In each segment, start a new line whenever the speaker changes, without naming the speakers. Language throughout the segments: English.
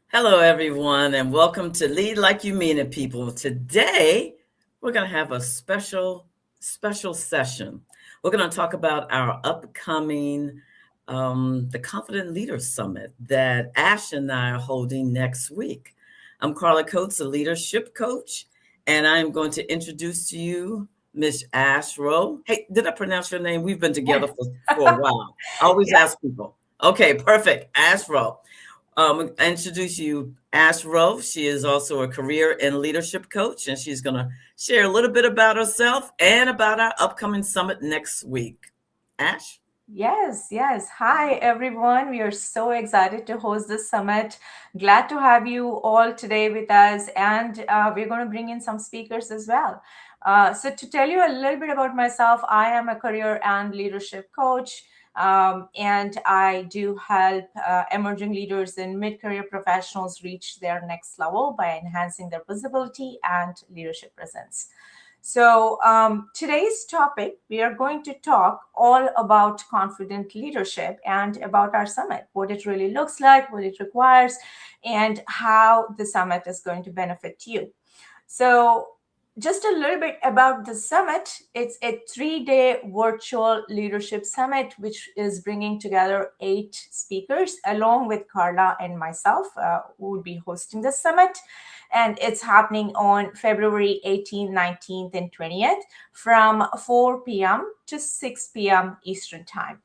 Hello, everyone, and welcome to Lead Like You Mean It, people. Today, we're going to have a special session. We're going to talk about our upcoming the Confident Leaders Summit that Ash and I are holding next week. I'm Carla Coates, a leadership coach, and I'm going to introduce to you Miss Ash Rowe. Hey, did I pronounce your name? We've been together for a while. I always
Yeah.
ask people. Okay, perfect. Ash Rowe. Introduce you Ash Rowe. She is also a career and leadership coach, and she's going to share a little bit about herself and about our upcoming summit next week. Ash?
Yes. Hi, everyone. We are so excited to host this summit. Glad to have you all today with us. And we're going to bring in some speakers as well. To tell you a little bit about myself, I am a career and leadership coach. And I do help emerging leaders and mid career professionals reach their next level by enhancing their visibility and leadership presence. Today's topic, we are going to talk all about confident leadership and about our summit, what it really looks like, what it requires, and how the summit is going to benefit you. So, just a little bit about the summit. It's a 3-day virtual leadership summit, which is bringing together 8 speakers, along with Carla and myself, who will be hosting the summit. And it's happening on February 18th, 19th, and 20th from 4 p.m. to 6 p.m. Eastern Time.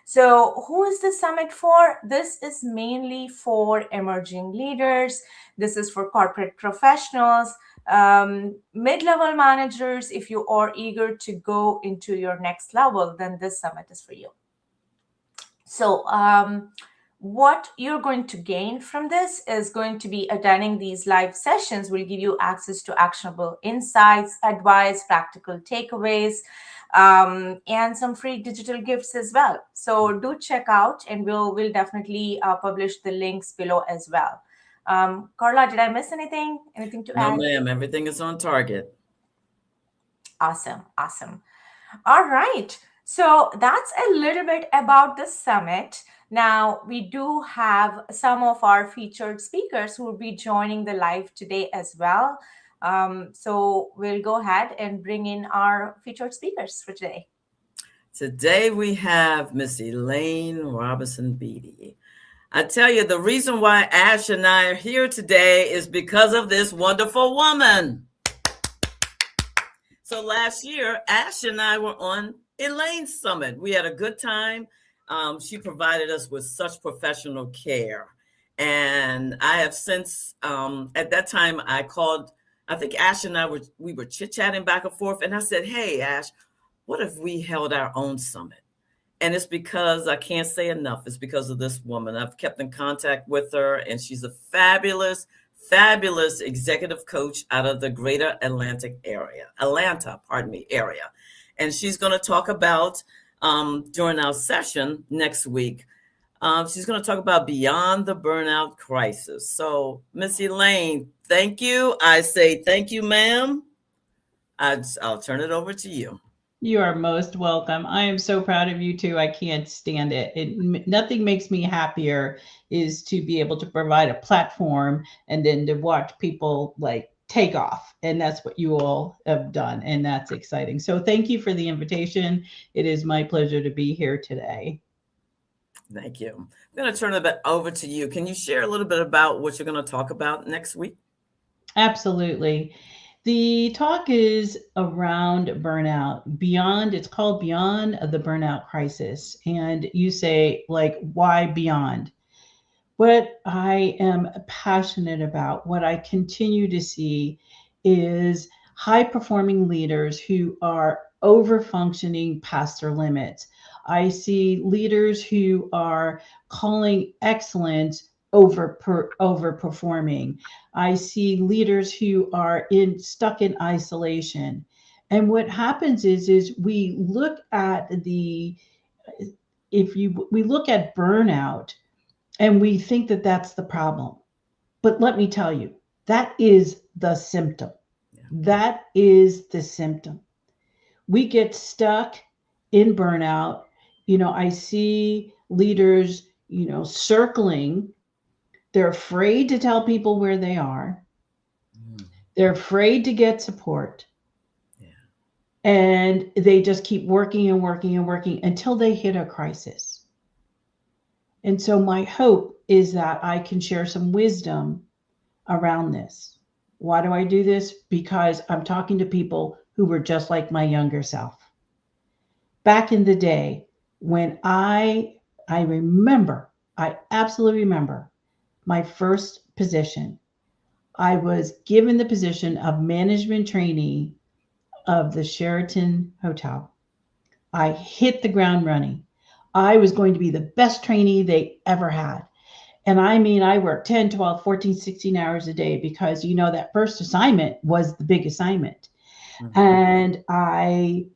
So, who is the summit for? This is mainly for emerging leaders. This is for corporate professionals, mid-level managers. If you are eager to go into your next level, then this summit is for you. So, what you're going to gain from this is going to be attending these live sessions will give you access to actionable insights, advice, practical takeaways, and some free digital gifts as well. So do check out, and we'll definitely publish the links below as well. Carla, did I miss anything? Anything to
No,
add?
ma'am. Everything is on target.
Awesome. All right. So that's a little bit about the summit. Now, we do have some of our featured speakers who will be joining the live today as well. So we'll go ahead and bring in our featured speakers for today.
Today we have Miss Elaine Robinson Beatty. I tell you, the reason why Ash and I are here today is because of this wonderful woman. So last year, Ash and I were on Elaine's summit. We had a good time. She provided us with such professional care. And I have since, at that time, I called, I think Ash and we were chit chatting back and forth. And I said, hey, Ash, what if we held our own summit? And it's because I can't say enough. It's because of this woman. I've kept in contact with her, and she's a fabulous executive coach out of the greater Atlanta area. And she's going to talk about during our session next week. She's going to talk about beyond the burnout crisis. So, Miss Elaine, thank you. I say thank you, ma'am. I'll turn it over to you.
You are most welcome. I am so proud of you too. I can't stand it. Nothing makes me happier is to be able to provide a platform and then to watch people like take off. And that's what you all have done. And that's exciting. So thank you for the invitation. It is my pleasure to be here today.
Thank you. I'm going to turn it back over to you. Can you share a little bit about what you're going to talk about next week?
Absolutely. The talk is around burnout. It's called Beyond the Burnout Crisis. And you say, like, why beyond? What I am passionate about, what I continue to see is high performing leaders who are over functioning past their limits. I see leaders who are calling excellence overperforming. I see leaders who are in stuck in isolation. And what happens is we look at the if you we look at burnout and we think that that's the problem. But let me tell you, that is the symptom.
Yeah.
That is the symptom. We get stuck in burnout. I see leaders, circling They're afraid to tell people where they are. They're afraid to get support.
Yeah.
And they just keep working and working and working until they hit a crisis. And so my hope is that I can share some wisdom around this. Why do I do this? Because I'm talking to people who were just like my younger self. Back in the day when I remember, I absolutely remember my first position. I was given the position of management trainee of the Sheraton Hotel. I hit the ground running. I was going to be the best trainee they ever had. And I mean, I worked 10, 12, 14, 16 hours a day because, you know, that first assignment was the big assignment. And I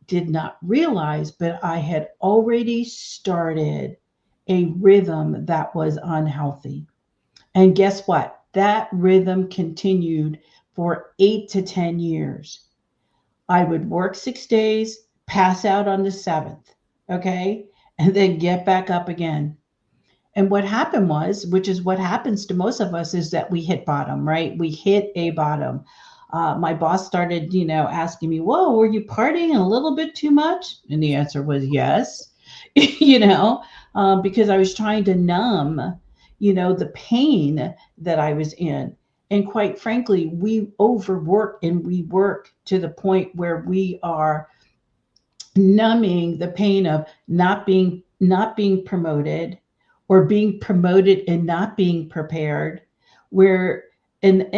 did not realize, but I had already started a rhythm that was unhealthy. And guess what? That rhythm continued for 8 to 10 years. I would work 6 days, pass out on the 7th, okay? And then get back up again. And what happened was, which is what happens to most of us, is that we hit bottom, right? We hit a bottom. My boss started, you know, asking me, whoa, were you partying a little bit too much? And the answer was yes, you know, because I was trying to numb, you know, the pain that I was in. And quite frankly, we overwork and we work to the point where we are numbing the pain of not being promoted, or being promoted and not being prepared, where and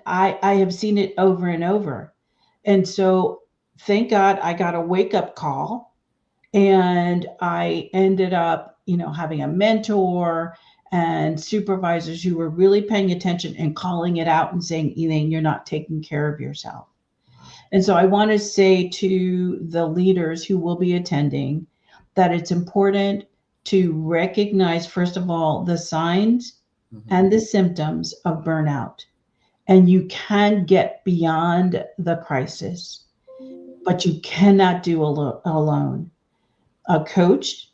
I have seen it over and over. And so thank God I got a wake up call, and I ended up, you know, having a mentor and supervisors who were really paying attention and calling it out and saying, Elaine, you're not taking care of yourself. And so I want to say to the leaders who will be attending that it's important to recognize, first of all, the signs and the symptoms of burnout. And you can get beyond the crisis, but you cannot do alone. A coach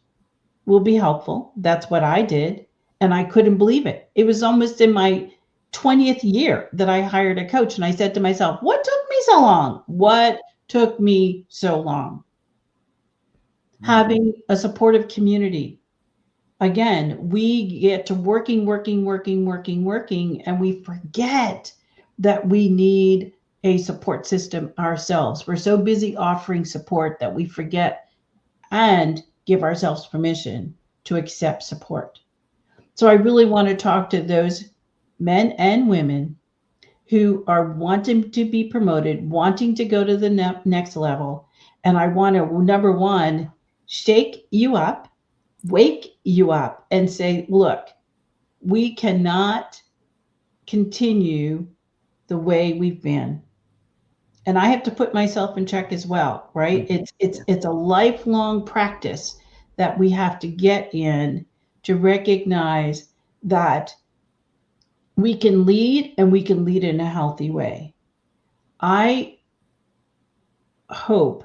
will be helpful. That's what I did. And I couldn't believe it. It was almost in my 20th year that I hired a coach. And I said to myself, what took me so long? What took me so long? Having a supportive community. Again, we get to working, and we forget that we need a support system ourselves. We're so busy offering support that we forget and give ourselves permission to accept support. So I really want to talk to those men and women who are wanting to be promoted, wanting to go to the next level. And I want to, number one, shake you up, wake you up, and say, look, we cannot continue the way we've been. And I have to put myself in check as well, right? It's a lifelong practice that we have to get in to recognize that we can lead, and we can lead in a healthy way. I hope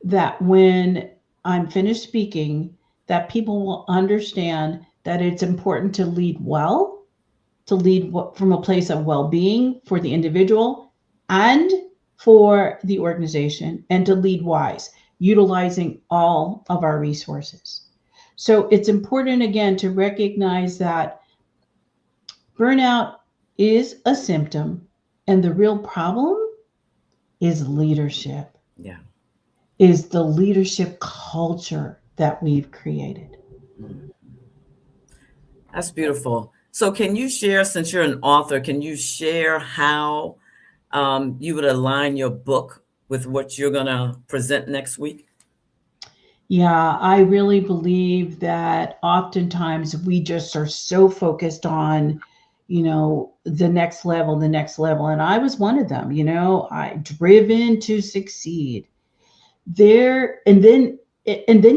that when I'm finished speaking, that people will understand that it's important to lead well, to lead from a place of well-being for the individual and for the organization, and to lead wise, utilizing all of our resources. So it's important, again, to recognize that burnout is a symptom, and the real problem is leadership.
Yeah.
Is the leadership culture that we've created.
That's beautiful. So can you share, since you're an author, can you share how you would align your book with what you're going to present next week?
Yeah, I really believe that oftentimes we just are so focused on, you know, the next level. And I was one of them, you know, I driven to succeed there. And then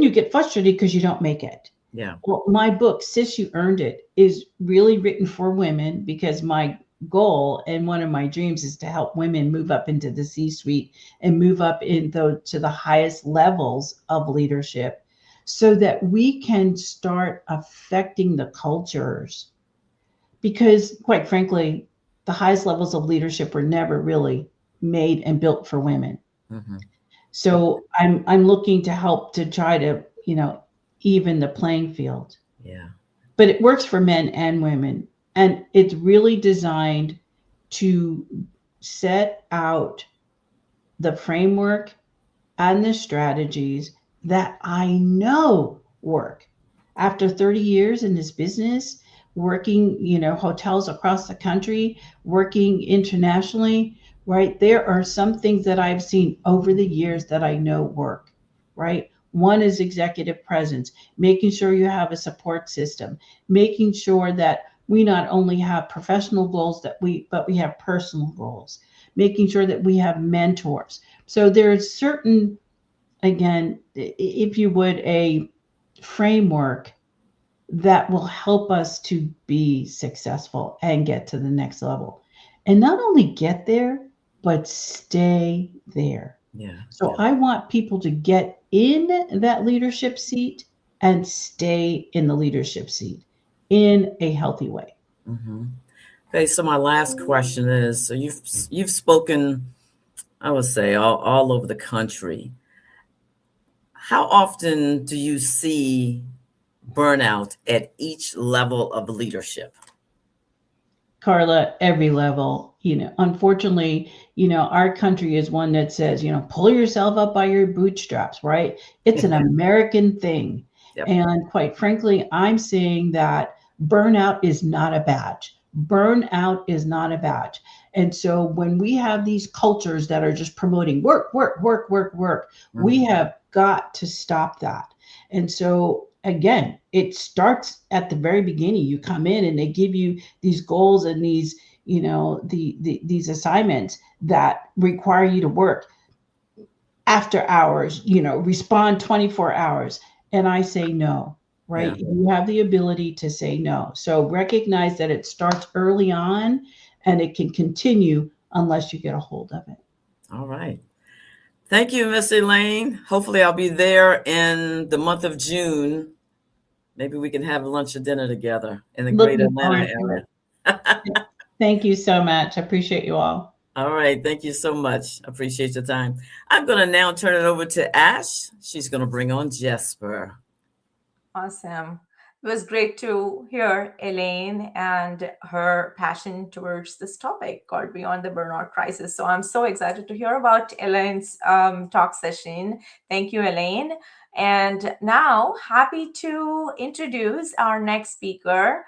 you get frustrated because you don't make it.
Yeah.
Well, my book, Sis, You Earned It, is really written for women, because my goal and one of my dreams is to help women move up into the C-suite and move up to the highest levels of leadership, so that we can start affecting the cultures because quite frankly, the highest levels of leadership were never really made and built for women.
Mm-hmm.
So I'm looking to help to try to, even the playing field.
Yeah.
But it works for men and women. And it's really designed to set out the framework and the strategies that I know work. After 30 years in this business, working, hotels across the country, working internationally, right? There are some things that I've seen over the years that I know work, right? One is executive presence, making sure you have a support system, making sure that we not only have professional goals but we have personal goals, making sure that we have mentors. So there's certain, again, if you would, a framework that will help us to be successful and get to the next level. And not only get there, but stay there.
Yeah.
So I want people to get in that leadership seat and stay in the leadership seat in a healthy way.
Mm-hmm. Okay, so my last question is: so you've spoken, I would say, all over the country. How often do you see burnout at each level of leadership?
Carla, every level. Unfortunately, our country is one that says, pull yourself up by your bootstraps, right? It's an American thing.
Yep.
And quite frankly, I'm saying that burnout is not a badge. Burnout is not a badge. And so when we have these cultures that are just promoting work,
Mm-hmm.
we have got to stop that. And so again, it starts at the very beginning. You come in and they give you these goals and these, these assignments that require you to work after hours, respond 24 hours. And I say no, right?
Yeah.
You have the ability to say no. So recognize that it starts early on and it can continue unless you get a hold of it.
All right. Thank you, Miss Elaine. Hopefully I'll be there in the month of June. Maybe we can have lunch or dinner together in the greater Atlanta area.
Thank you so much. I appreciate you all.
All right. Thank you so much. Appreciate your time. I'm going to now turn it over to Ash. She's going to bring on Jesper.
Awesome. It was great to hear Elaine and her passion towards this topic called Beyond the Burnout Crisis. So I'm so excited to hear about Elaine's talk session. Thank you, Elaine. And now, happy to introduce our next speaker,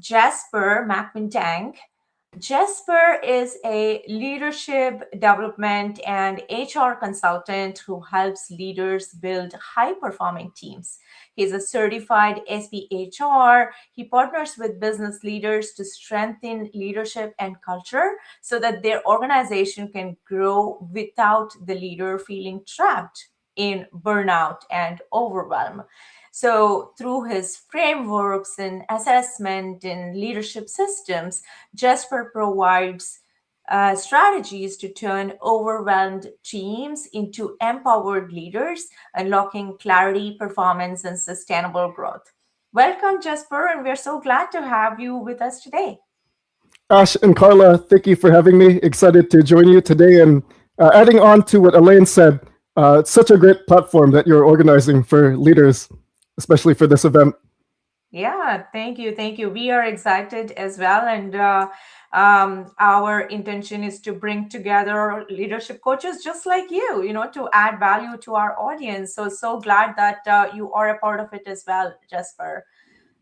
Jesper McIntyre. Jesper is a leadership development and HR consultant who helps leaders build high-performing teams. He's a certified SBHR. He partners with business leaders to strengthen leadership and culture so that their organization can grow without the leader feeling trapped in burnout and overwhelm. So through his frameworks and assessment and leadership systems, Jesper provides strategies to turn overwhelmed teams into empowered leaders, unlocking clarity, performance, and sustainable growth. Welcome, Jesper, and we're so glad to have you with us today.
Ash and Carla, thank you for having me. Excited to join you today. And adding on to what Elaine said, it's such a great platform that you're organizing for leaders, especially for this event.
Yeah, thank you. Thank you. We are excited as well. And our intention is to bring together leadership coaches just like you, to add value to our audience. So glad that you are a part of it as well, Jesper.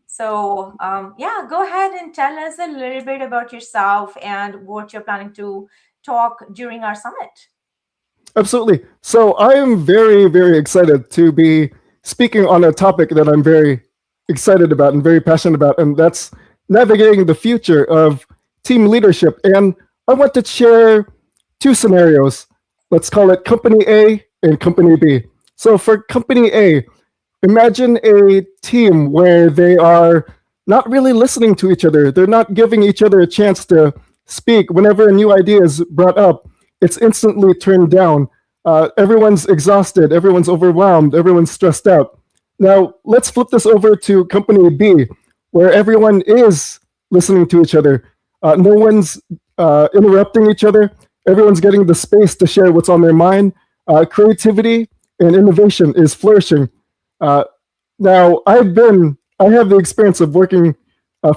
So go ahead and tell us a little bit about yourself and what you're planning to talk during our summit.
Absolutely. So I am very, very excited to be speaking on a topic that I'm very excited about and very passionate about, and that's navigating the future of team leadership. And I want to share two scenarios. Let's call it Company A and Company B. So for Company A, imagine a team where they are not really listening to each other. They're not giving each other a chance to speak. Whenever a new idea is brought up, it's instantly turned down. Everyone's exhausted, everyone's overwhelmed, everyone's stressed out. Now, let's flip this over to Company B, where everyone is listening to each other. No one's interrupting each other. Everyone's getting the space to share what's on their mind. Creativity and innovation is flourishing. Now, I have the experience of working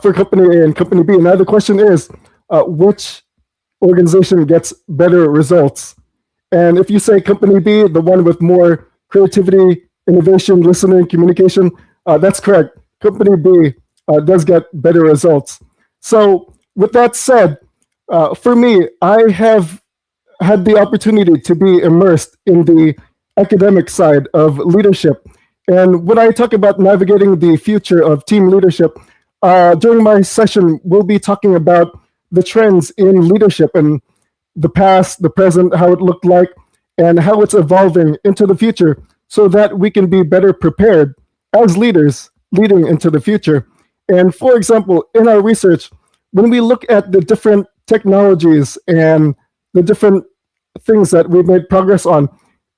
for Company A and Company B. Now, the question is, which organization gets better results? And if you say Company B, the one with more creativity, innovation, listening, communication, that's correct. Company B does get better results. So with that said, for me, I have had the opportunity to be immersed in the academic side of leadership. And when I talk about navigating the future of team leadership, during my session, we'll be talking about the trends in leadership and the past, the present, how it looked like, and how it's evolving into the future so that we can be better prepared as leaders leading into the future. And for example, in our research, when we look at the different technologies and the different things that we've made progress on,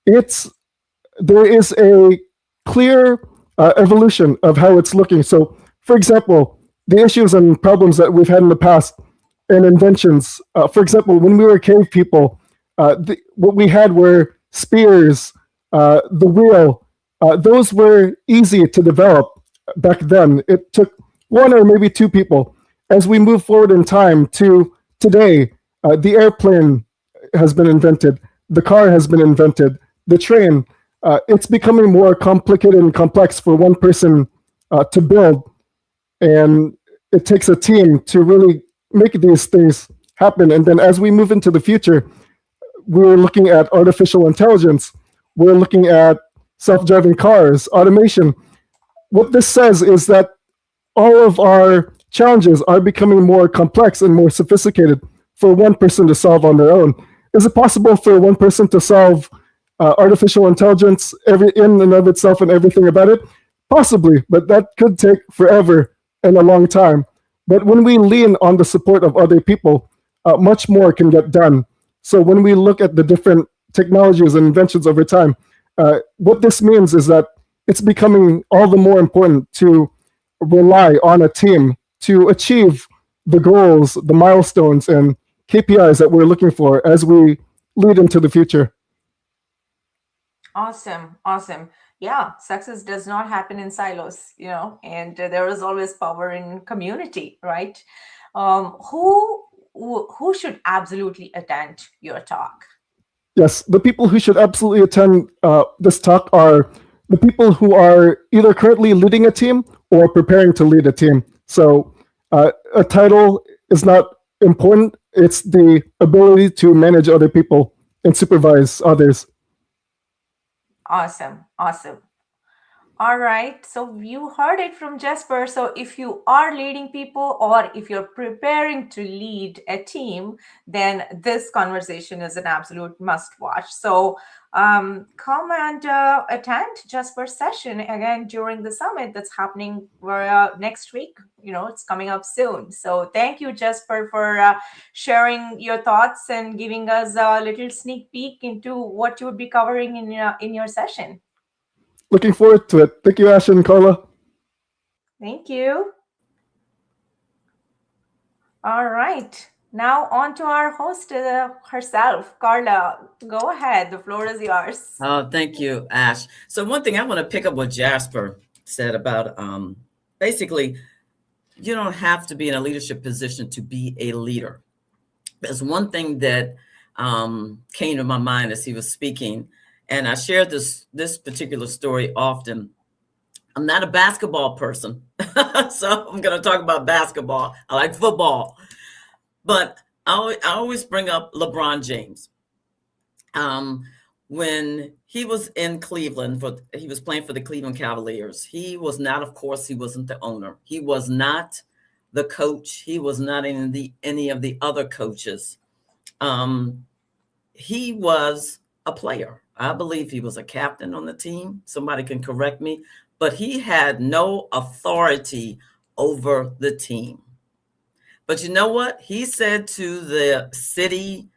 there is a clear evolution of how it's looking. So, for example, the issues and problems that we've had in the past and inventions. For example, when we were cave people, what we had were spears, the wheel. Those were easy to develop back then. It took one or maybe two people. As we move forward in time to today, the airplane has been invented, the car has been invented, the train. It's becoming more complicated and complex for one person to build. And it takes a team to really make these things happen. And then as we move into the future, we're looking at artificial intelligence. We're looking at self-driving cars, automation. What this says is that all of our challenges are becoming more complex and more sophisticated for one person to solve on their own. Is it possible for one person to solve artificial intelligence in and of itself and everything about it? Possibly, but that could take forever and a long time. But when we lean on the support of other people, much more can get done. So when we look at the different technologies and inventions over time, what this means is that it's becoming all the more important to rely on a team to achieve the goals, the milestones, and KPIs that we're looking for as we lead into the future.
Awesome. Yeah, success does not happen in silos, and there is always power in community, right? Who should absolutely attend your talk?
Yes, the people who should absolutely attend this talk are the people who are either currently leading a team or preparing to lead a team. So a title is not important. It's the ability to manage other people and supervise others.
Awesome. All right. So you heard it from Jesper. So if you are leading people or if you're preparing to lead a team, then this conversation is an absolute must watch. So come and attend Jesper's session again during the summit that's happening next week. It's coming up soon. So thank you, Jesper, for sharing your thoughts and giving us a little sneak peek into what you would be covering in your session.
Looking forward to it. Thank you, Ash and Carla.
Thank you. All right. Now on to our host herself, Carla. Go ahead. The floor is yours.
Oh, thank you, Ash. So one thing I want to pick up what Jasper said about basically, you don't have to be in a leadership position to be a leader. There's one thing that came to my mind as he was speaking. And I share this particular story often. I'm not a basketball person, so I'm going to talk about basketball. I like football, but I always bring up LeBron James. When he was in Cleveland, he was playing for the Cleveland Cavaliers. He was not, of course, he wasn't the owner. He was not the coach. He was not any of the other coaches. He was a player. I believe he was a captain on the team. Somebody can correct me, but he had no authority over the team. But you know what? He said to the city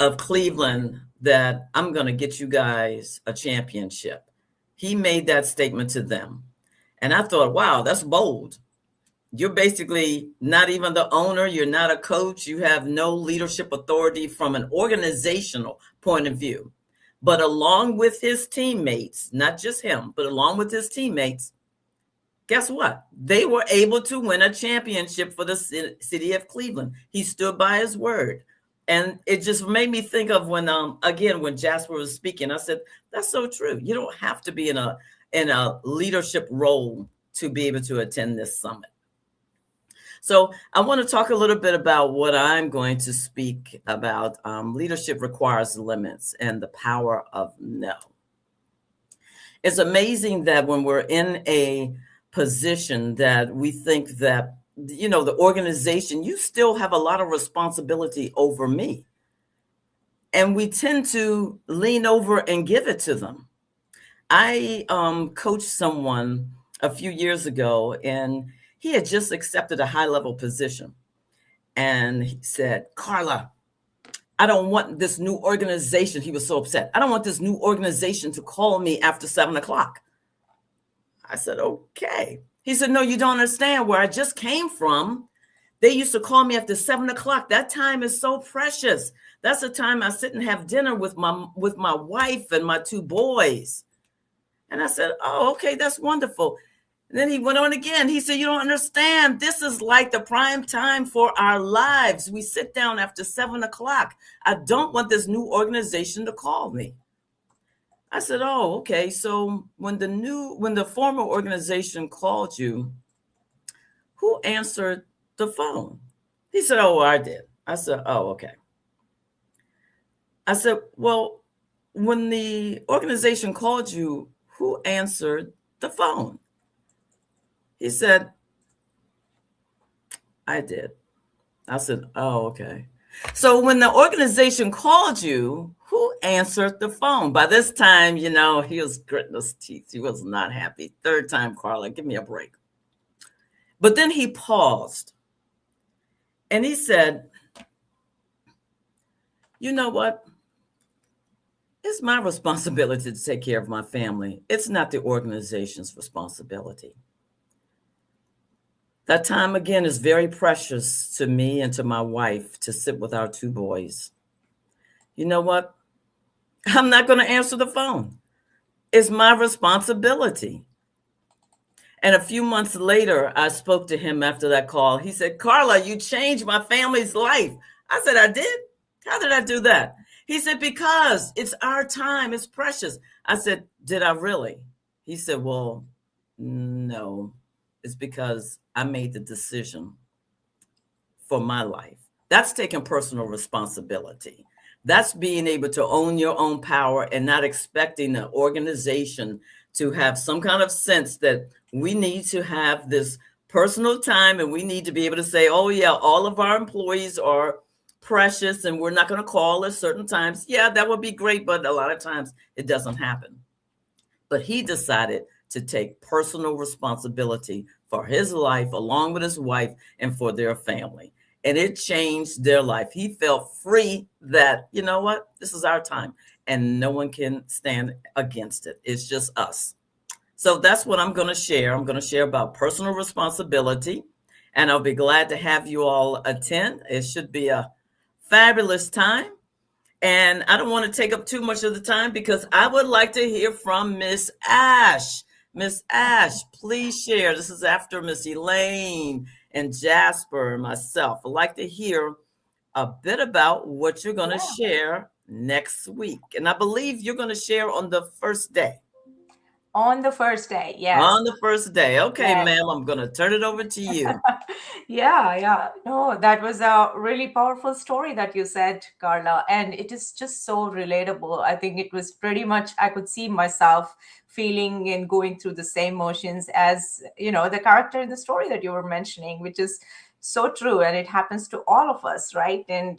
of Cleveland that I'm going to get you guys a championship. He made that statement to them. And I thought, wow, that's bold. You're basically not even the owner. You're not a coach. You have no leadership authority from an organizational point of view. But along with his teammates, not just him, but along with his teammates, guess what? They were able to win a championship for the city of Cleveland. He stood by his word. And it just made me think of when, again, when Jasper was speaking, I said, that's so true. You don't have to be in a leadership role to be able to attend this summit. So I want to talk a little bit about what I'm going to speak about. Leadership requires limits and the power of no. It's amazing that when we're in a position that we think that, you know, the organization, you still have a lot of responsibility over me. And we tend to lean over and give it to them. I coached someone a few years ago, and he had just accepted a high-level position. And he said, Carla, I don't want this new organization. He was so upset. I don't want this new organization to call me after 7 o'clock. I said, okay. He said, no, you don't understand. Where I just came from, they used to call me after 7 o'clock. That time is so precious. That's the time I sit and have dinner with my wife and my 2 boys. And I said, oh, okay, that's wonderful. And then he went on again. He said, you don't understand. This is like the prime time for our lives. We sit down after 7 o'clock. I don't want this new organization to call me. I said, oh, okay. So when the former organization called you, who answered the phone? He said, oh, I did. I said, oh, okay. I said, well, when the organization called you, who answered the phone? He said, I did. I said, oh, okay. So when the organization called you, who answered the phone? By this time, you know, he was gritting his teeth. He was not happy. 3rd time, Carla, give me a break. But then he paused and he said, you know what? It's my responsibility to take care of my family. It's not the organization's responsibility. That time, again, is very precious to me and to my wife to sit with our 2 boys. You know what? I'm not going to answer the phone. It's my responsibility. And a few months later, I spoke to him after that call. He said, Carla, you changed my family's life. I said, I did? How did I do that? He said, because it's our time. It's precious. I said, did I really? He said, well, no. It's because I made the decision for my life. That's taking personal responsibility. That's being able to own your own power and not expecting the organization to have some kind of sense that we need to have this personal time and we need to be able to say, oh, yeah, all of our employees are precious and we're not going to call at certain times. Yeah, that would be great, but a lot of times it doesn't happen. But he decided to take personal responsibility for his life, along with his wife, and for their family. And it changed their life. He felt free that, you know what, this is our time and no one can stand against it. It's just us. So that's what I'm going to share. I'm going to share about personal responsibility, and I'll be glad to have you all attend. It should be a fabulous time. And I don't want to take up too much of the time because I would like to hear from Miss Ash. Miss Ash, please share. This is after Miss Elaine and Jasper and myself. I'd like to hear a bit about what you're going to share next week. And I believe you're going to share on the first day.
On the first day, yes.
On the first day. Okay,
Yes.
ma'am, I'm going to turn it over to you.
Yeah. No, that was a really powerful story that you said, Carla. And it is just so relatable. I think it was pretty much, I could see myself feeling and going through the same motions as, you know, the character in the story that you were mentioning, which is so true. And it happens to all of us, right? And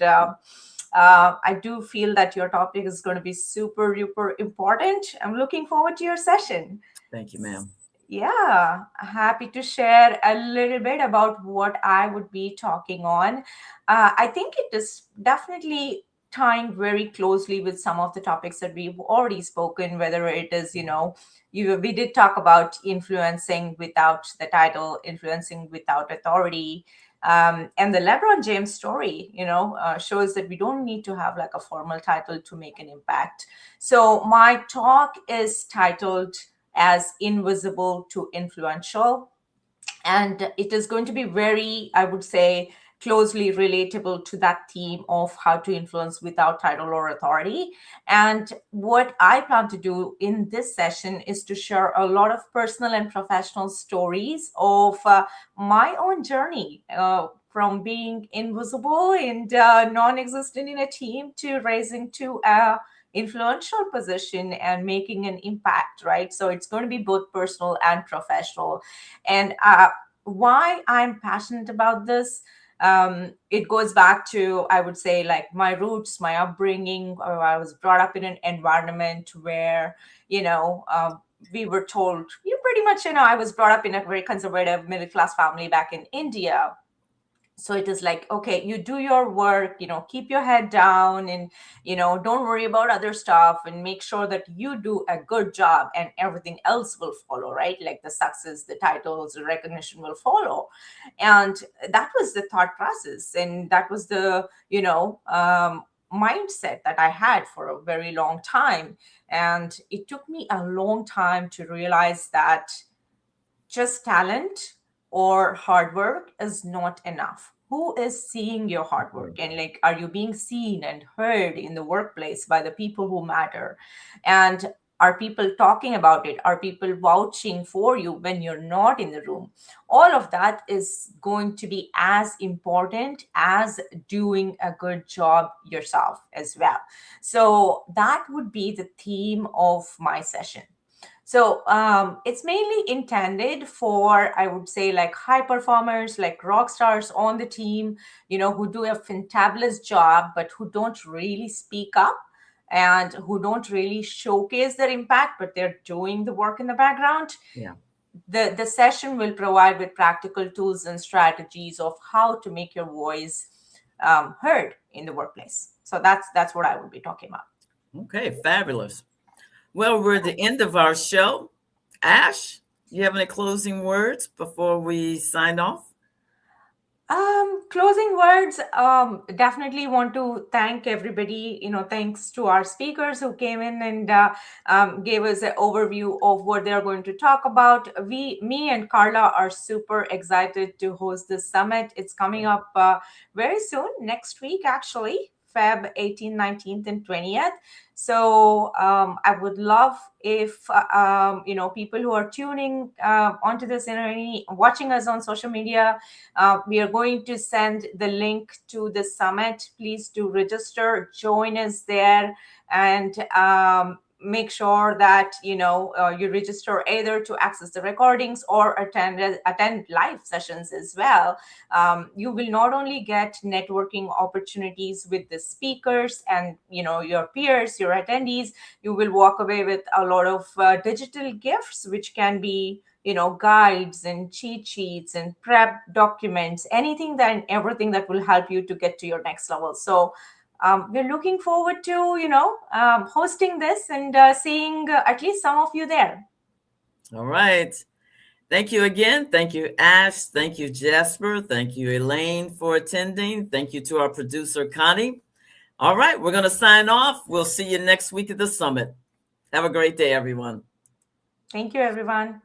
I do feel that your topic is going to be super, super important. I'm looking forward to your session.
Thank you, ma'am.
Yeah, happy to share a little bit about what I would be talking on. I think it is definitely tying very closely with some of the topics that we've already spoken, whether it is, we did talk about influencing without the title, influencing without authority. And the LeBron James story, shows that we don't need to have like a formal title to make an impact. So my talk is titled as Invisible to Influential. And it is going to be very, I would say, closely relatable to that theme of how to influence without title or authority. And what I plan to do in this session is to share a lot of personal and professional stories of my own journey from being invisible and non-existent in a team to rising to a influential position and making an impact, right? So it's going to be both personal and professional. And why I'm passionate about this, it goes back to, I would say, like my roots, my upbringing. I was brought up in an environment where, we were told, pretty much, I was brought up in a very conservative middle class family back in India. So it is like, okay, you do your work, keep your head down and, don't worry about other stuff and make sure that you do a good job and everything else will follow, right? Like the success, the titles, the recognition will follow. And that was the thought process. And that was the, mindset that I had for a very long time. And it took me a long time to realize that just talent or hard work is not enough. Who is seeing your hard work? And like, are you being seen and heard in the workplace by the people who matter? And are people talking about it? Are people vouching for you when you're not in the room? All of that is going to be as important as doing a good job yourself as well. So that would be the theme of my session. So it's mainly intended for, I would say, like high performers, like rock stars on the team, who do a fantabulous job, but who don't really speak up and who don't really showcase their impact, but they're doing the work in the background.
Yeah.
The session will provide with practical tools and strategies of how to make your voice heard in the workplace. So that's what I will be talking about.
Okay, fabulous. Well, we're at the end of our show. Ash, you have any closing words before we sign off?
Closing words, definitely want to thank everybody, thanks to our speakers who came in and gave us an overview of what they're going to talk about. Me and Carla are super excited to host this summit. It's coming up very soon, next week, actually. Feb 18th, 19th, and 20th. So I would love if, people who are tuning onto this and watching us on social media, we are going to send the link to the summit. Please do register, join us there, and make sure that you register either to access the recordings or attend live sessions as well. You will not only get networking opportunities with the speakers and your peers, your attendees, you will walk away with a lot of digital gifts, which can be guides and cheat sheets and prep documents, anything and everything that will help you to get to your next level. So we're looking forward to, hosting this and seeing at least some of you there.
All right. Thank you again. Thank you, Ash. Thank you, Jasper. Thank you, Elaine, for attending. Thank you to our producer, Connie. All right. We're going to sign off. We'll see you next week at the summit. Have a great day, everyone.
Thank you, everyone.